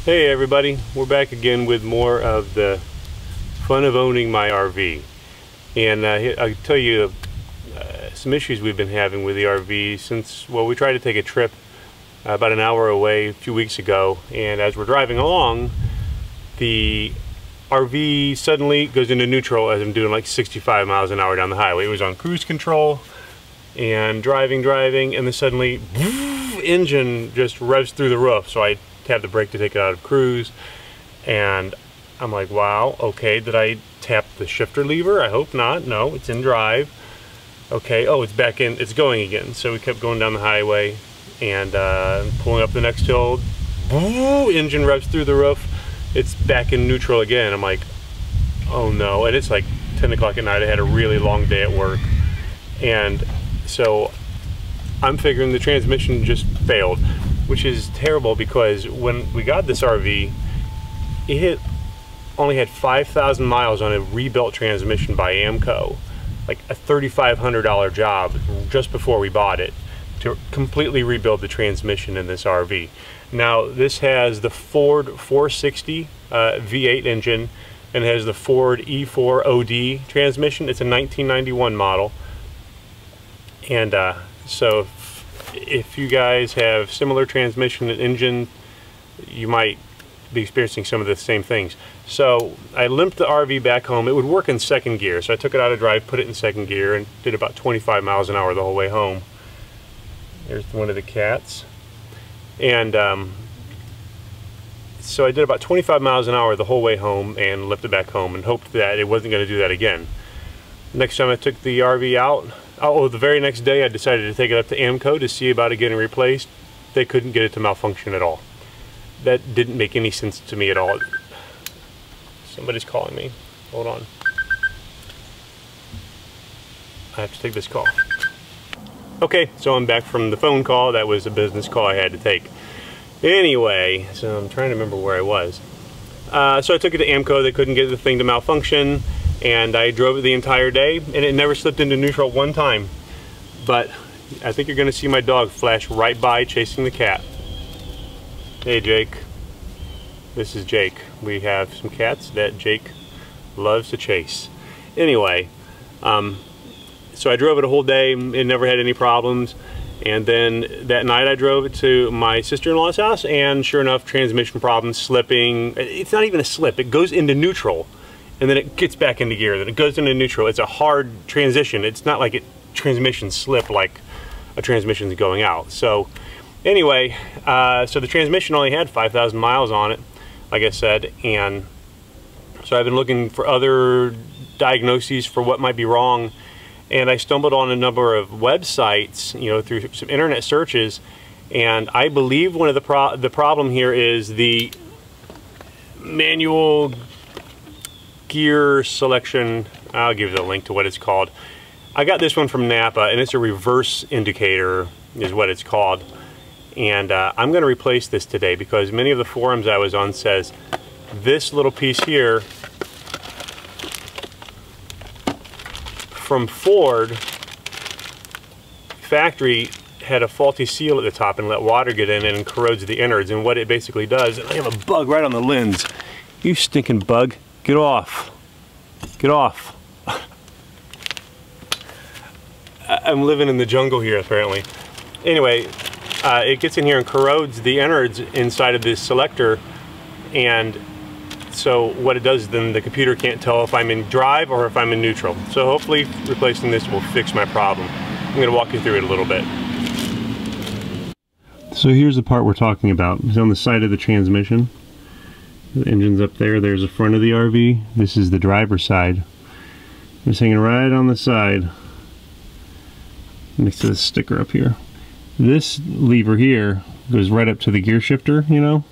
Hey everybody, we're back again with more of the fun of owning my RV. And I'll tell you some issues we've been having with the RV since, well, we tried to take a trip about an hour away a few weeks ago, and as we're driving along, the RV suddenly goes into neutral as I'm doing like 65 miles an hour down the highway. It was on cruise control and driving, and then suddenly engine just revs through the roof. So I tap the brake to take it out of cruise, and I'm like, wow, okay, did I tap the shifter lever? I hope not. No, it's in drive. Okay, oh, it's back in, it's going again. So we kept going down the highway and pulling up the next hill, engine revs through the roof, it's back in neutral again. I'm like, oh no. And it's like 10 o'clock at night. I had a really long day at work, and so I'm figuring the transmission just failed, which is terrible because when we got this RV, it only had 5,000 miles on a rebuilt transmission by AMCO, like a $3,500 job just before we bought it to completely rebuild the transmission in this RV. Now this has the Ford 460 V8 engine and has the Ford E4OD transmission. It's a 1991 model, and so if you guys have similar transmission and engine, you might be experiencing some of the same things. So I limped the RV back home. It would work in second gear, so I took it out of drive, put it in second gear, and did about 25 miles an hour the whole way home. There's one of the cats. And so I did about 25 miles an hour the whole way home and limped it back home and hoped that it wasn't going to do that again. Next time I took the RV out, the very next day I decided to take it up to AMCO to see about it getting replaced. They couldn't get it to malfunction at all. That didn't make any sense to me at all. Somebody's calling me. Hold on. I have to take this call. Okay, so I'm back from the phone call. That was a business call I had to take. Anyway, so I'm trying to remember where I was. So I took it to AMCO. They couldn't get the thing to malfunction, and I drove it the entire day, and it never slipped into neutral one time. But I think you're going to see my dog flash right by chasing the cat. Hey Jake, this is Jake. We have some cats that Jake loves to chase. Anyway, so I drove it a whole day. It never had any problems. And then that night I drove it to my sister-in-law's house, and sure enough, transmission problems, slipping. It's not even a slip. It goes into neutral, and then it gets back into gear. Then it goes into neutral. It's a hard transition. It's not like transmission slip like a transmission's going out. So anyway, so the transmission only had 5,000 miles on it, like I said, and so I've been looking for other diagnoses for what might be wrong, and I stumbled on a number of websites, you know, through some internet searches, and I believe one of the problem here is the manual gear selection. I'll give you a link to what it's called. I got this one from Napa, and it's a reverse indicator is what it's called. And I'm going to replace this today because many of the forums I was on says this little piece here from Ford factory had a faulty seal at the top and let water get in and corrodes the innards. And what it basically does, and I have a bug right on the lens. You stinking bug, get off. Get off. I'm living in the jungle here apparently. Anyway, it gets in here and corrodes the innards inside of this selector, and so what it does, then the computer can't tell if I'm in drive or if I'm in neutral. So hopefully replacing this will fix my problem. I'm going to walk you through it a little bit. So here's the part we're talking about. It's on the side of the transmission. The engine's up there. There's the front of the RV. This is the driver's side. It's hanging right on the side next to the sticker up here. This lever here goes right up to the gear shifter, you know,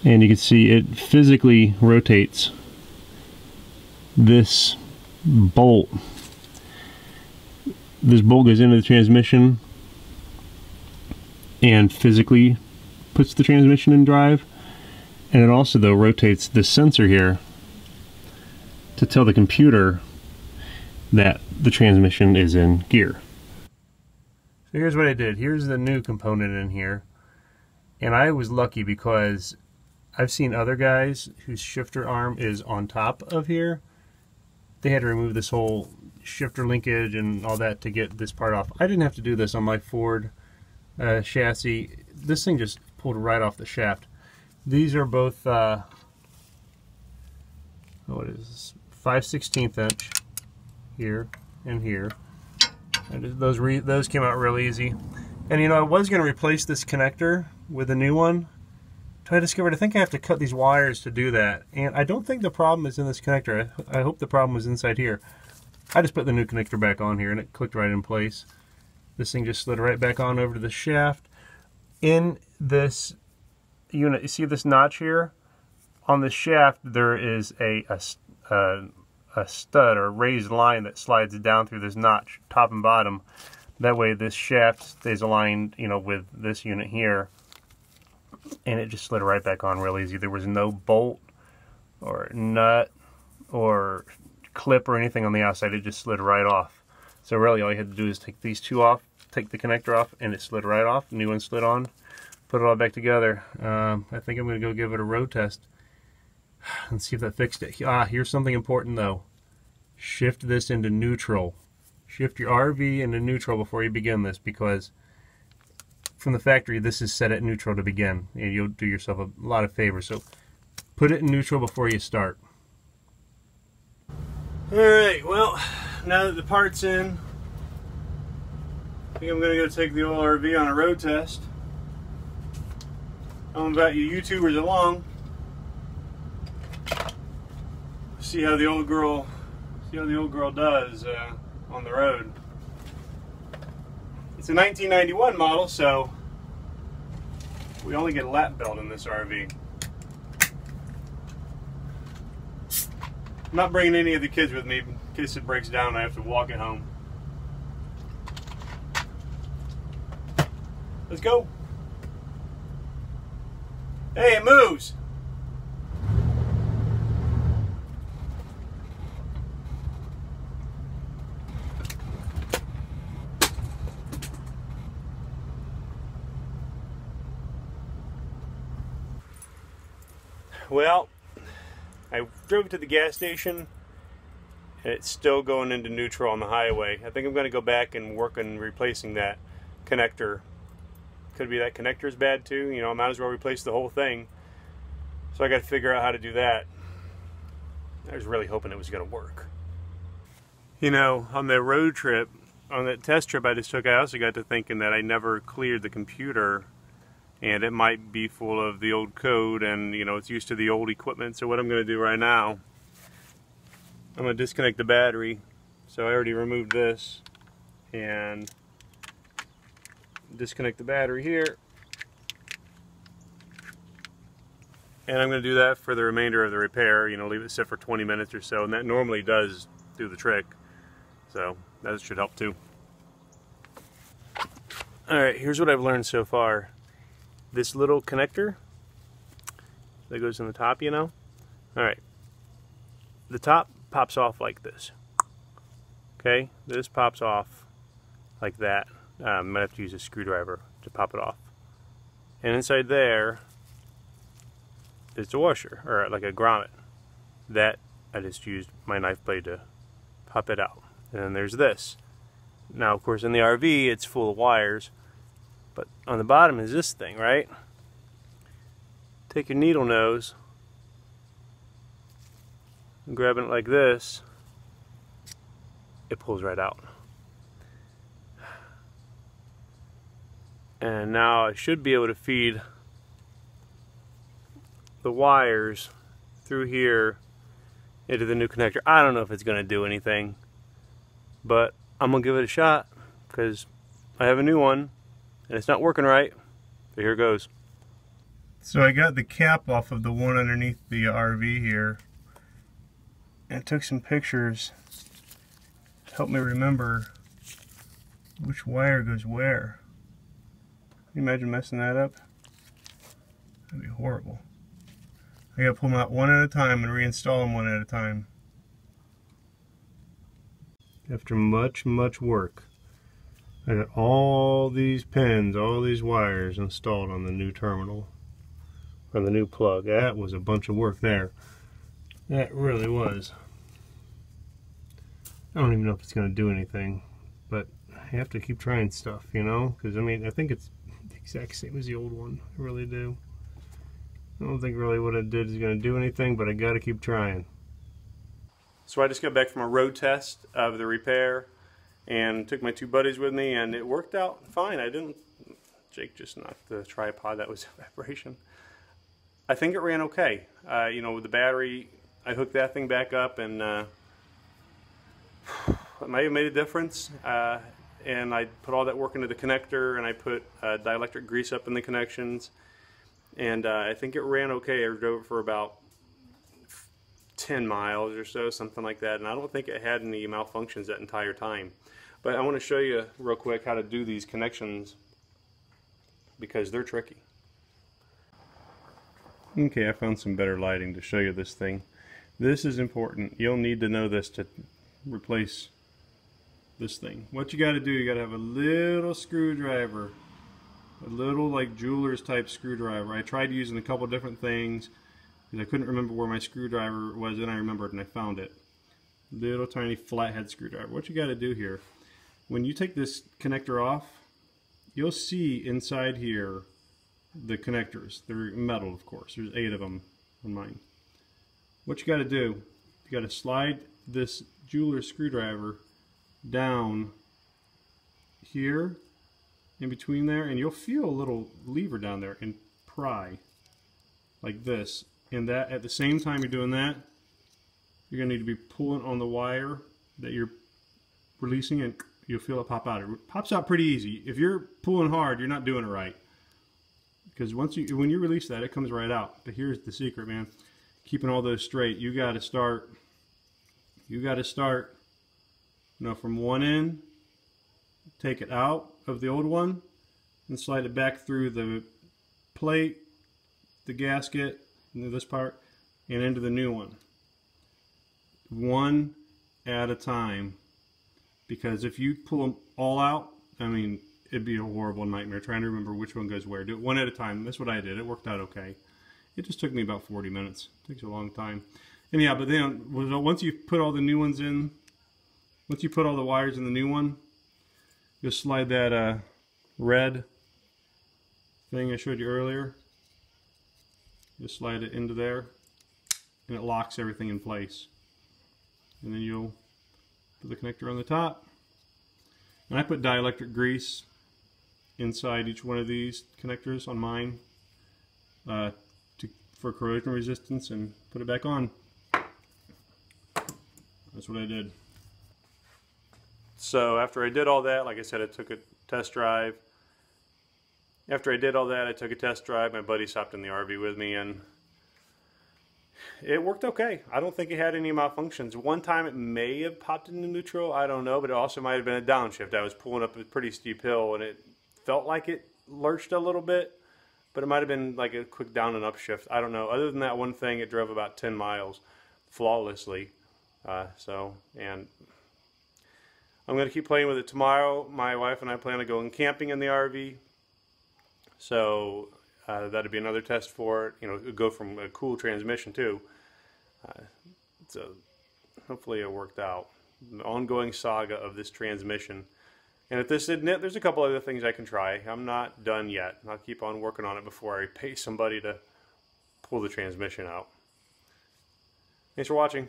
and you can see it physically rotates this bolt. This bolt goes into the transmission and physically puts the transmission in drive, and it also though rotates this sensor here to tell the computer that the transmission is in gear. So here's what I did. Here's the new component in here, and I was lucky because I've seen other guys whose shifter arm is on top of here. They had to remove this whole shifter linkage and all that to get this part off. I didn't have to do this on my Ford chassis. This thing just pulled right off the shaft. These are both what is this? 5/16 inch here and here. And those came out real easy. And you know, I was going to replace this connector with a new one. I discovered I think I have to cut these wires to do that, and I don't think the problem is in this connector. I hope the problem was inside here. I just put the new connector back on here and it clicked right in place. This thing just slid right back on over to the shaft. In this unit, you see this notch here? On the shaft there is a stud or raised line that slides down through this notch, top and bottom. That way this shaft stays aligned, you know, with this unit here. And it just slid right back on real easy. There was no bolt or nut or clip or anything on the outside. It just slid right off. So really all you had to do is take these two off, take the connector off, and it slid right off. The new one slid on. Put it all back together. I think I'm going to go give it a road test and see if that fixed it. Here's something important though. Shift this into neutral. Shift your RV into neutral before you begin this, because from the factory this is set at neutral to begin, and you'll do yourself a lot of favors. So put it in neutral before you start. Alright, well, now that the part's in, I think I'm going to go take the old RV on a road test. I'll invite you YouTubers along. See how the old girl does on the road. It's a 1991 model, so we only get a lap belt in this RV. I'm not bringing any of the kids with me in case it breaks down and I have to walk it home. Let's go. Hey, it moves. Well, I drove to the gas station and it's still going into neutral on the highway. I think I'm going to go back and work on replacing that connector. Could be that connector's bad too. You know, I might as well replace the whole thing. So I got to figure out how to do that. I was really hoping it was going to work. You know, on the road trip, on that test trip I just took, I also got to thinking that I never cleared the computer. And it might be full of the old code, and you know, it's used to the old equipment. So what I'm going to do right now, I'm going to disconnect the battery. So I already removed this and disconnect the battery here. And I'm going to do that for the remainder of the repair, you know, leave it sit for 20 minutes or so, and that normally does do the trick. So that should help too. Alright, here's what I've learned so far. This little connector that goes in the top, you know? Alright. The top pops off like this. Okay? This pops off like that. I might have to use a screwdriver to pop it off. And inside there is a washer, or like a grommet. That I just used my knife blade to pop it out. And then there's this. Now, of course, in the RV, it's full of wires. But on the bottom is this thing, right? Take your needle nose and grabbing it like this, it pulls right out. And now I should be able to feed the wires through here into the new connector. I don't know if it's going to do anything, but I'm going to give it a shot because I have a new one. And it's not working right, so here it goes. So I got the cap off of the one underneath the RV here, and took some pictures to help me remember which wire goes where. Can you imagine messing that up? That'd be horrible. I gotta pull them out one at a time and reinstall them one at a time. After much work, I got all these pins, all these wires installed on the new terminal. on the new plug. That was a bunch of work there. That really was. I don't even know if it's going to do anything, but I have to keep trying stuff, you know, because I mean, I think it's the exact same as the old one. I really do. I don't think really what it did is going to do anything, but I got to keep trying. So I just got back from a road test of the repair and took my two buddies with me, and it worked out fine. Jake just knocked the tripod. That was a vibration. I think it ran okay. You know, with the battery, I hooked that thing back up, and it might have made a difference. And I put all that work into the connector, and I put dielectric grease up in the connections, and I think it ran okay. I drove it for about 10 miles or so, something like that, and I don't think it had any malfunctions that entire time. But I want to show you real quick how to do these connections, because they're tricky. Okay, I found some better lighting to show you this thing. This is important. You'll need to know this to replace this thing. What you got to do, you got to have a little screwdriver, a little like jeweler's type screwdriver. I tried using a couple different things because I couldn't remember where my screwdriver was, and I remembered and I found it. Little tiny flathead screwdriver. What you got to do here, when you take this connector off, you'll see inside here the connectors. They're metal, of course. There's 8 of them on mine. What you got to do, you got to slide this jeweler's screwdriver down here in between there, and you'll feel a little lever down there, and pry like this. And that, at the same time you're doing that, you're going to need to be pulling on the wire that you're releasing, and you'll feel it pop out. It pops out pretty easy. If you're pulling hard, you're not doing it right, because when you release that, it comes right out. But here's the secret, man. Keeping all those straight, you got to start, you know, from one end, take it out of the old one, and slide it back through the plate, the gasket, into this part, and into the new one. One at a time. Because if you pull them all out, I mean, it'd be a horrible nightmare trying to remember which one goes where. Do it one at a time. That's what I did. It worked out okay. It just took me about 40 minutes. It takes a long time. And yeah, but then once you put all the new ones in, once you put all the wires in the new one, you'll slide that red thing I showed you earlier. Just slide it into there, and it locks everything in place. And then you'll put the connector on the top. And I put dielectric grease inside each one of these connectors on mine for corrosion resistance, and put it back on. That's what I did. So after I did all that, like I said, I took a test drive. After I did all that, I took a test drive. My buddy hopped in the RV with me, and it worked okay. I don't think it had any malfunctions. One time it may have popped into neutral, I don't know, but it also might have been a downshift. I was pulling up a pretty steep hill, and it felt like it lurched a little bit, but it might have been like a quick down and upshift. I don't know. Other than that one thing, it drove about 10 miles flawlessly. And I'm going to keep playing with it tomorrow. My wife and I plan on going camping in the RV. So that'd be another test for it. You know, it would go from a cool transmission too. So hopefully it worked out. The ongoing saga of this transmission. And if this didn't, there's a couple other things I can try. I'm not done yet. I'll keep on working on it before I pay somebody to pull the transmission out. Thanks for watching.